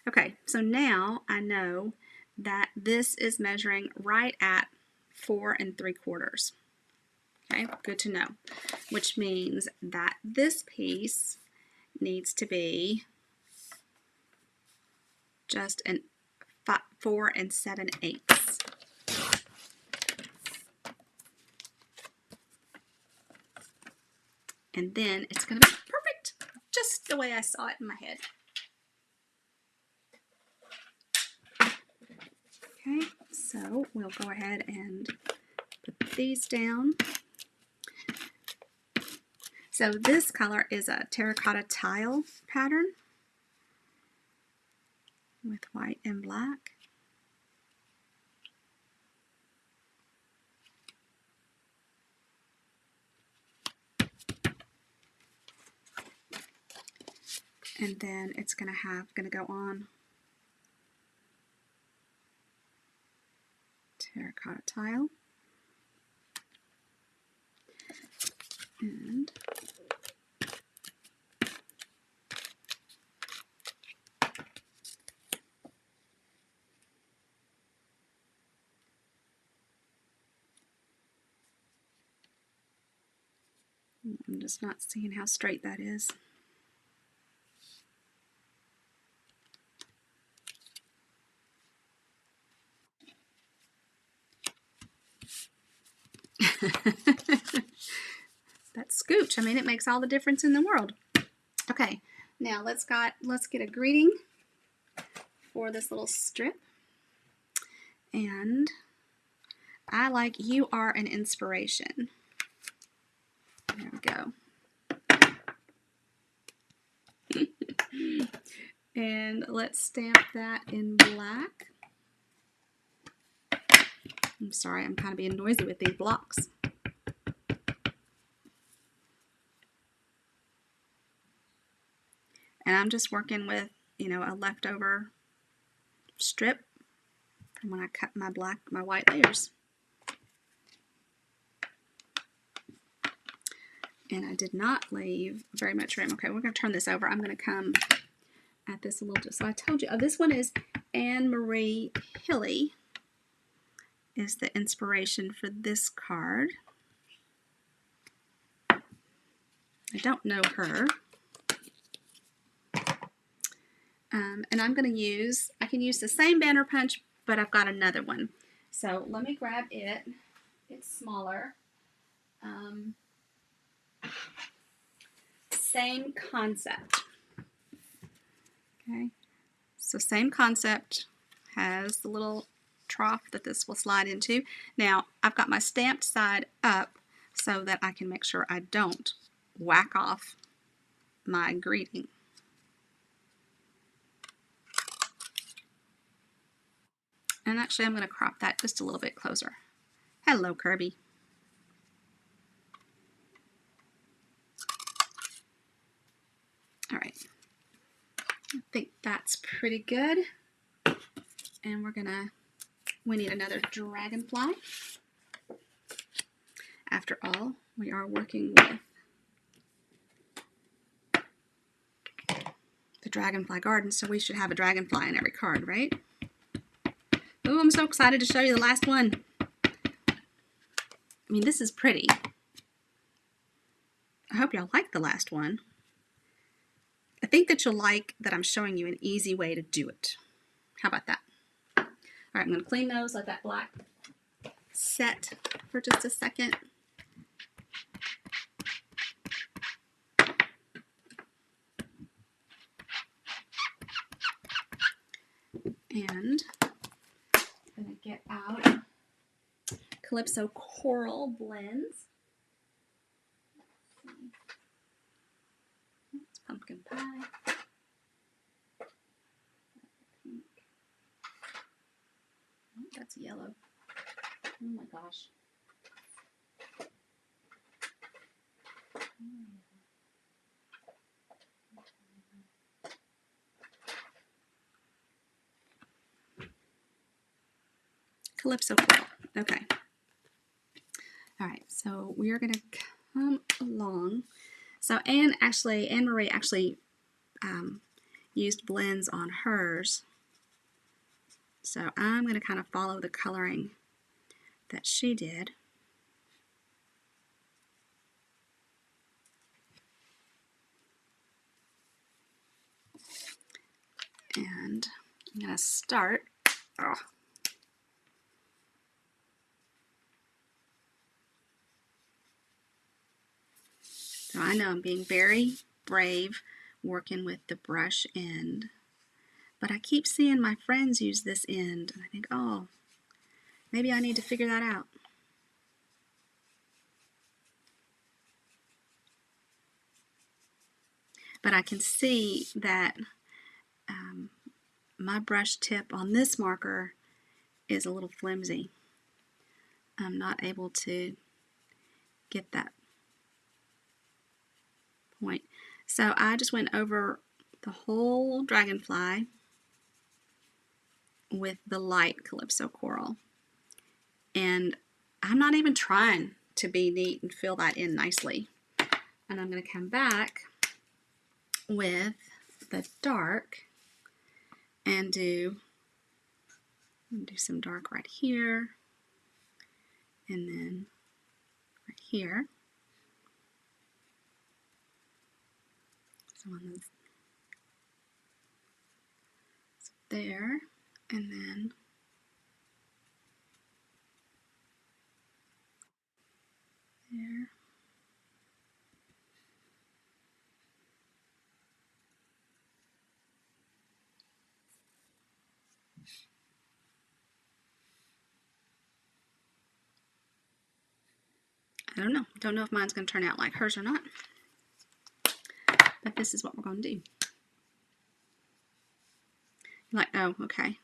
Okay, so now I know that this is measuring right at 4 3/4. Okay, good to know. Which means that this piece needs to be just 4 7/8. And then it's going to be perfect, just the way I saw it in my head. Okay, so we'll go ahead and put these down. So this color is a terracotta tile pattern with white and black. And then it's going to go on terracotta tile. And I'm just not seeing how straight that is. That scooch, I mean, it makes all the difference in the world. Okay, Now let's get a greeting for this little strip. And I like "You are an inspiration." There we go. And let's stamp that in black. I'm sorry, I'm kind of being noisy with these blocks. And I'm just working with, you know, a leftover strip from when I cut my white layers. And I did not leave very much room. Okay, we're going to turn this over. I'm going to come at this a little bit. So I told you, this one is Anne Marie Hilly is the inspiration for this card. I don't know her. And I'm going to use, I can use the same banner punch, but I've got another one. So let me grab it. It's smaller. Same concept. Okay, so same concept, has the little trough that this will slide into. Now I've got my stamped side up so that I can make sure I don't whack off my greeting. And actually I'm going to crop that just a little bit closer. Hello, Kirby. All right, I think that's pretty good. And we need another dragonfly. After all, we are working with the Dragonfly Garden, so we should have a dragonfly in every card, right? Oh, I'm so excited to show you the last one. I mean, this is pretty. I hope y'all like the last one. I think that you'll like that I'm showing you an easy way to do it. How about that? All right, I'm going to clean those, let that black set for just a second. And I'm going to get out Calypso Coral Blends. It's pumpkin pie. Oh, that's yellow. Oh my gosh. Calypso Coral. Okay. All right, so we are going to come along. So Anne Marie actually used blends on hers. So I'm going to kind of follow the coloring that she did. And I'm going to start. Oh. So I know I'm being very brave working with the brush end, but I keep seeing my friends use this end, and I think, oh, maybe I need to figure that out. But I can see that my brush tip on this marker is a little flimsy. I'm not able to get that point. So I just went over the whole dragonfly with the light Calypso Coral. And I'm not even trying to be neat and fill that in nicely. And I'm going to come back with the dark and do some dark right here and then right here. So there, and then there. I don't know. Don't know if mine's going to turn out like hers or not. But this is what we're going to do. Like, oh, okay.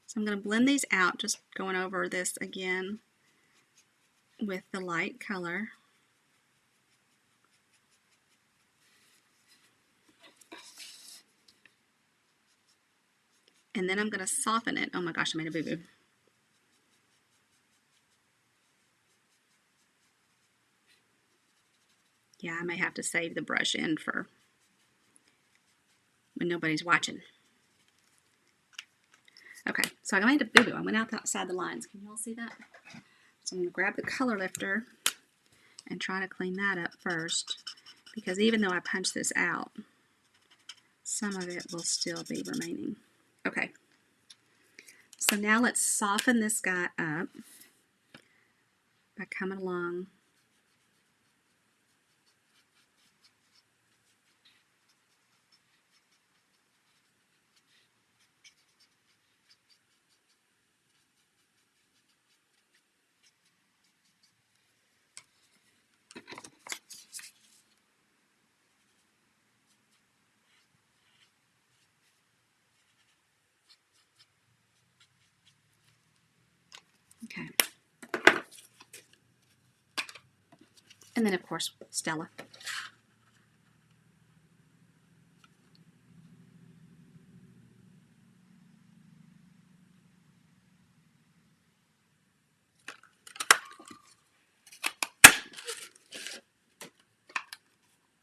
So I'm going to blend these out, just going over this again with the light color. And then I'm going to soften it. Oh my gosh, I made a boo-boo. Yeah, I may have to save the brush end for when nobody's watching. Okay, so I made a boo-boo. I went outside the lines. Can you all see that? So I'm going to grab the color lifter and try to clean that up first, because even though I punch this out, some of it will still be remaining. Okay, so now let's soften this guy up by coming along. Okay. And then, of course, Stella.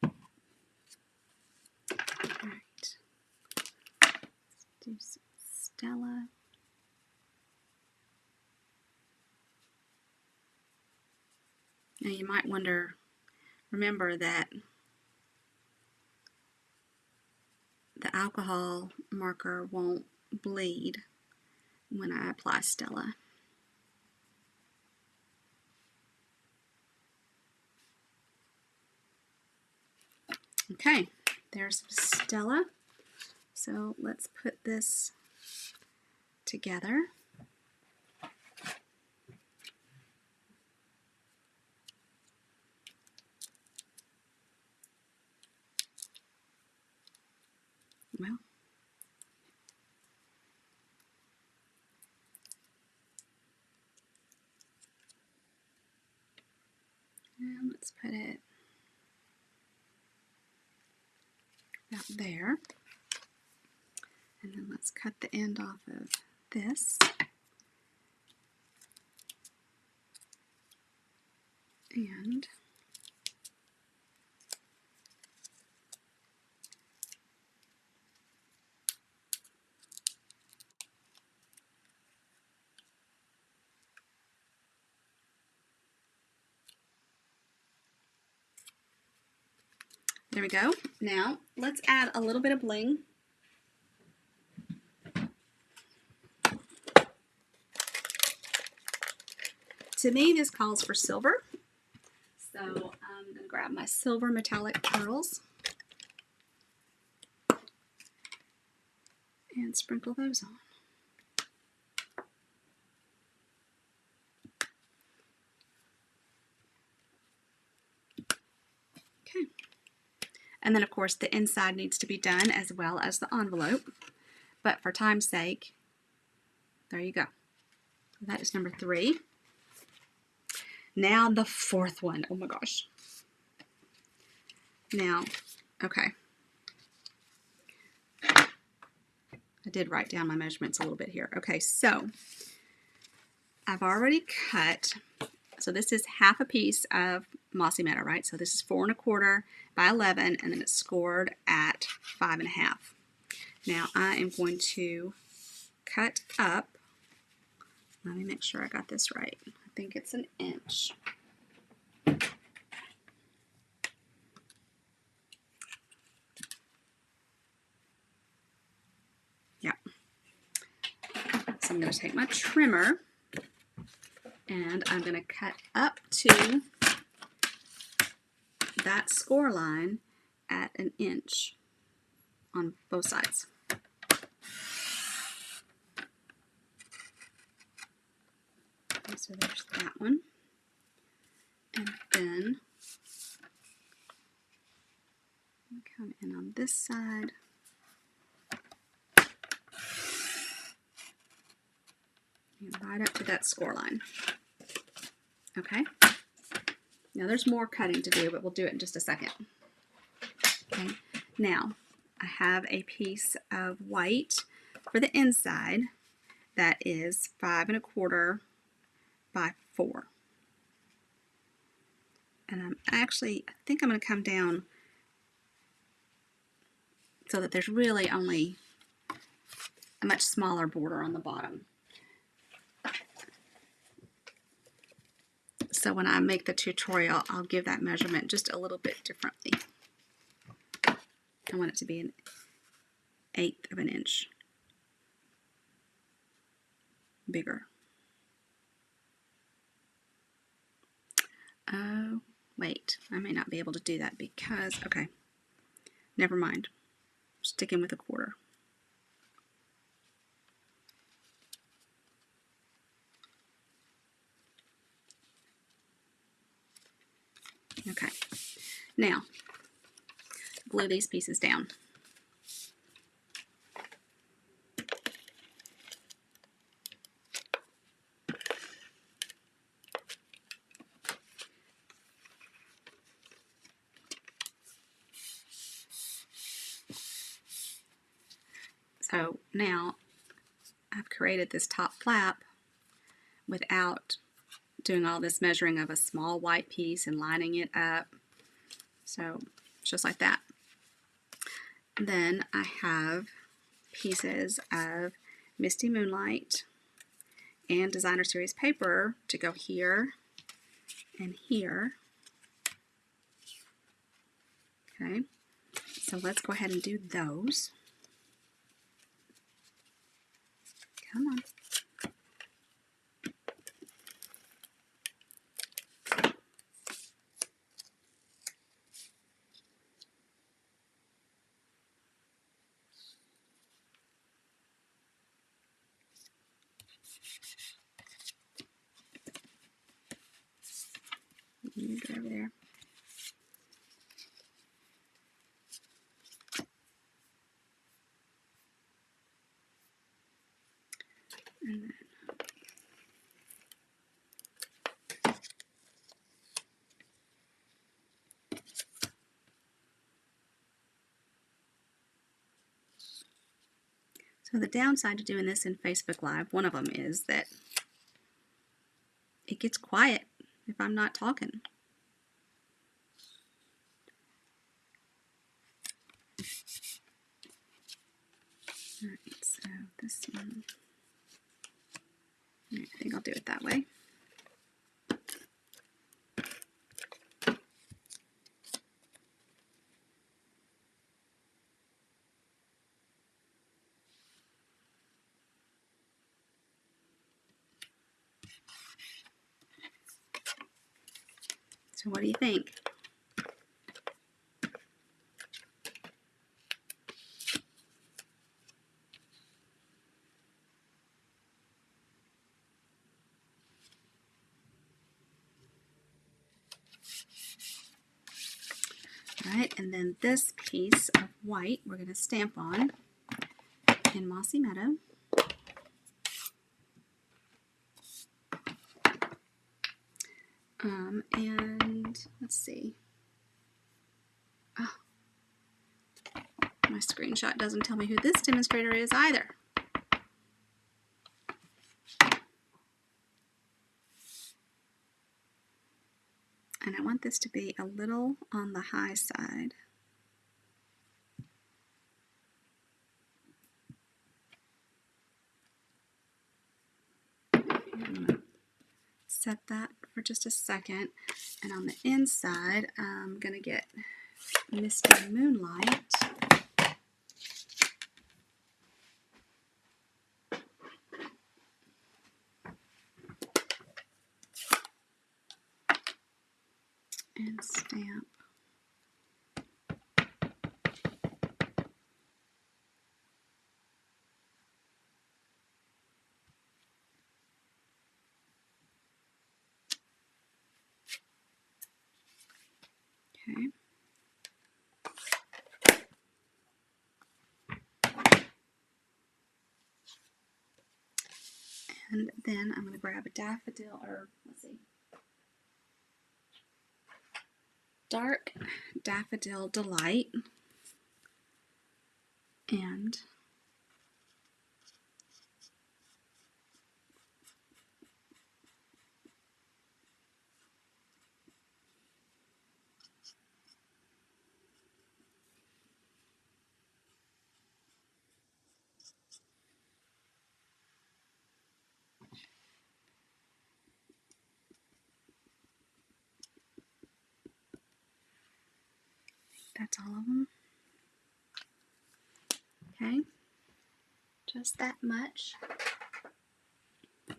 All right. Let's do some Stella. Now, you might wonder, remember that the alcohol marker won't bleed when I apply Stella. Okay, there's Stella. So let's put this together. Well, and let's put it about there. And then let's cut the end off of this. And there we go. Now let's add a little bit of bling. To me, this calls for silver. So I'm going to grab my silver metallic pearls and sprinkle those on. Okay. And then, of course, the inside needs to be done as well as the envelope. But for time's sake, there you go. That is number 3. Now the 4th one. Oh my gosh. Now, okay. I did write down my measurements a little bit here. Okay, so I've already cut, so this is half a piece of Mossy Meadow, right? So this is 4 1/4 by 11, and then it's scored at 5 1/2. Now I am going to cut up, let me make sure I got this right. I think it's 1 inch. Yeah. So I'm going to take my trimmer and I'm going to cut up to that score line at 1 inch on both sides. So there's that one. And then come in on this side. And right up to that score line. Okay. Now there's more cutting to do, but we'll do it in just a second. Okay. Now I have a piece of white for the inside that is 5 1/4 by 4. And I think I'm going to come down so that there's really only a much smaller border on the bottom. So when I make the tutorial, I'll give that measurement just a little bit differently. I want it to be 1/8 of an inch bigger. Oh, wait, I may not be able to do that because, okay, never mind. Sticking with 1/4. Okay, now glue these pieces down. So now I've created this top flap without doing all this measuring of a small white piece and lining it up. So just like that. Then I have pieces of Misty Moonlight and Designer Series paper to go here and here. Okay, so let's go ahead and do those. Come on. You get over there. And then so the downside to doing this in Facebook Live, one of them is that it gets quiet if I'm not talking. Alright, so this one, I think I'll do it that way. So what do you think? Alright, and then this piece of white we're going to stamp on in Mossy Meadow. And let's see. Oh, my screenshot doesn't tell me who this demonstrator is either. And I want this to be a little on the high side. I'm going to set that for just a second. And on the inside, I'm going to get Misty Moonlight. And stamp. Okay. And then I'm going to grab a daffodil, or let's see, Dark Daffodil Delight, and that's all of them. Okay, just that much. And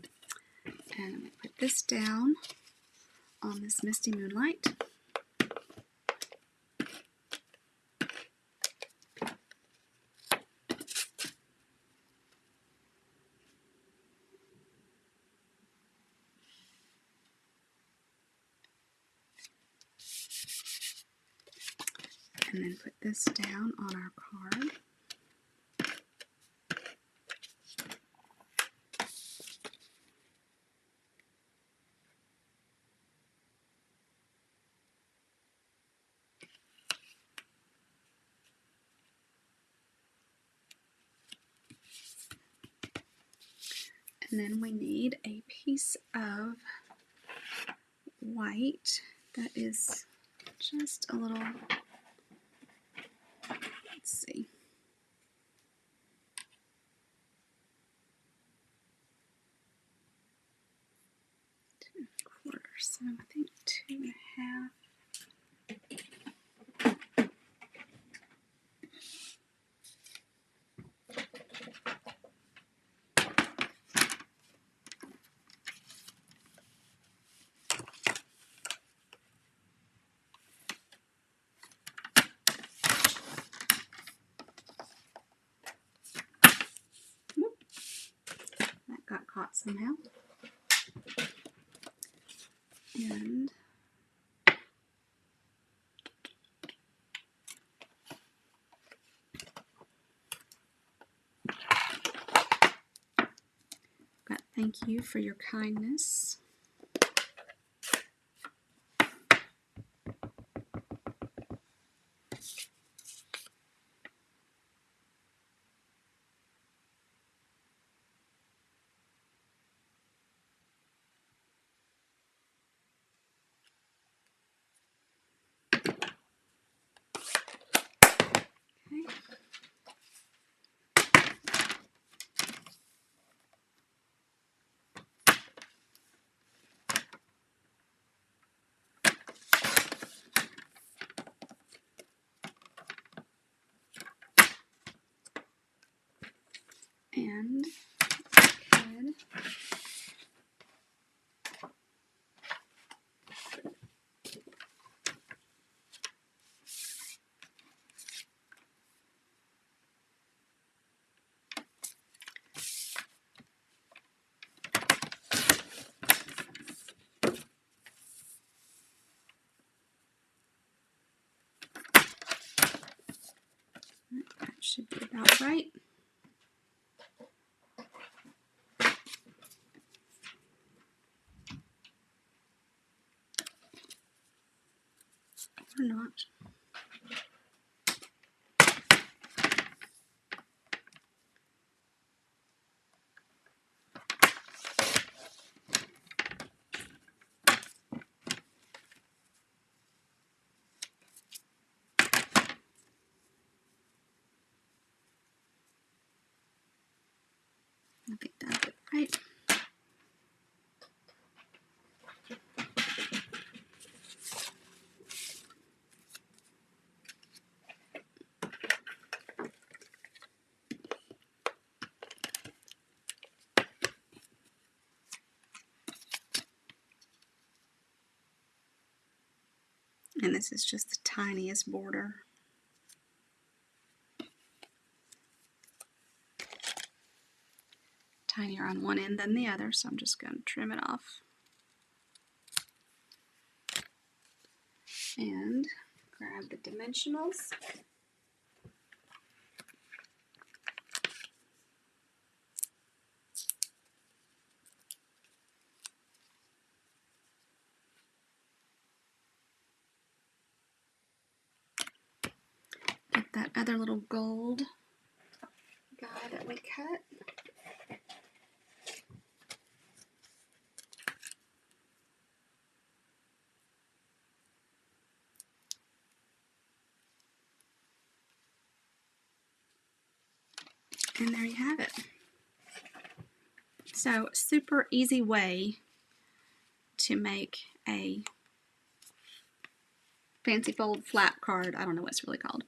I'm going to put this down on this Misty Moonlight. And then put this down on our card. And then we need a piece of white that is just a little, let's see, 2 1/4, so I think 2 1/2. That got caught somehow. And got thank you for your kindness. Okay. And good. That should be about right. Or not. I think that's it, right? And this is just the tiniest border. Tinier on one end than the other, so I'm just going to trim it off. And dimensionals. Get that other little gold guy that we cut. And there you have it. So, super easy way to make a fancy fold flap card. I don't know what it's really called.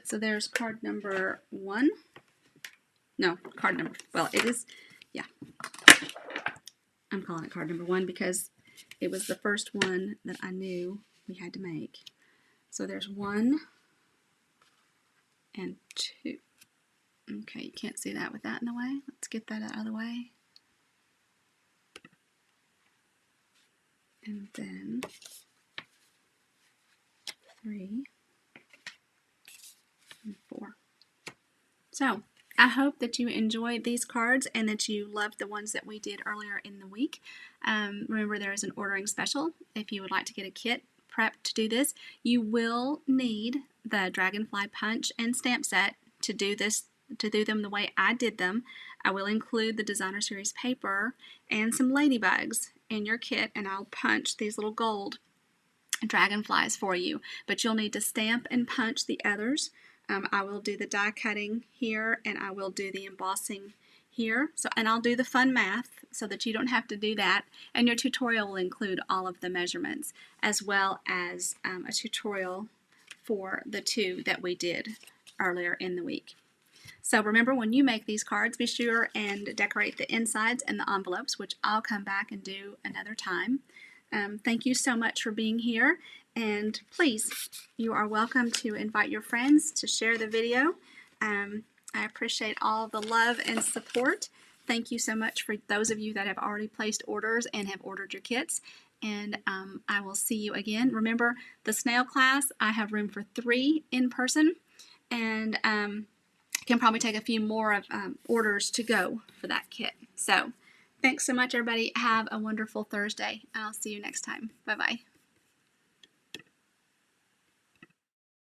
So there's card number 1. No, card number, well, it is, yeah. I'm calling it card number 1 because it was the first one that I knew we had to make. So there's 1 and 2. Okay, you can't see that with that in the way. Let's get that out of the way. And then 3 and 4. So I hope that you enjoyed these cards and that you loved the ones that we did earlier in the week. Remember, there is an ordering special if you would like to get a kit prepped to do this. You will need the Dragonfly punch and stamp set to do them the way I did them. I will include the designer series paper and some ladybugs in your kit, and I'll punch these little gold dragonflies for you, but you'll need to stamp and punch the others. I will do the die cutting here, and I will do the embossing here. And I'll do the fun math so that you don't have to do that. And your tutorial will include all of the measurements, as well as a tutorial for the 2 that we did earlier in the week. So remember, when you make these cards, be sure and decorate the insides and the envelopes, which I'll come back and do another time. Thank you so much for being here, and please, you are welcome to invite your friends to share the video. I appreciate all the love and support. Thank you so much for those of you that have already placed orders and have ordered your kits, and I will see you again. Remember, the snail class, I have room for 3 in person, and can probably take a few more of orders to go for that kit. So thanks so much, everybody. Have a wonderful Thursday, and I'll see you next time. Bye-bye.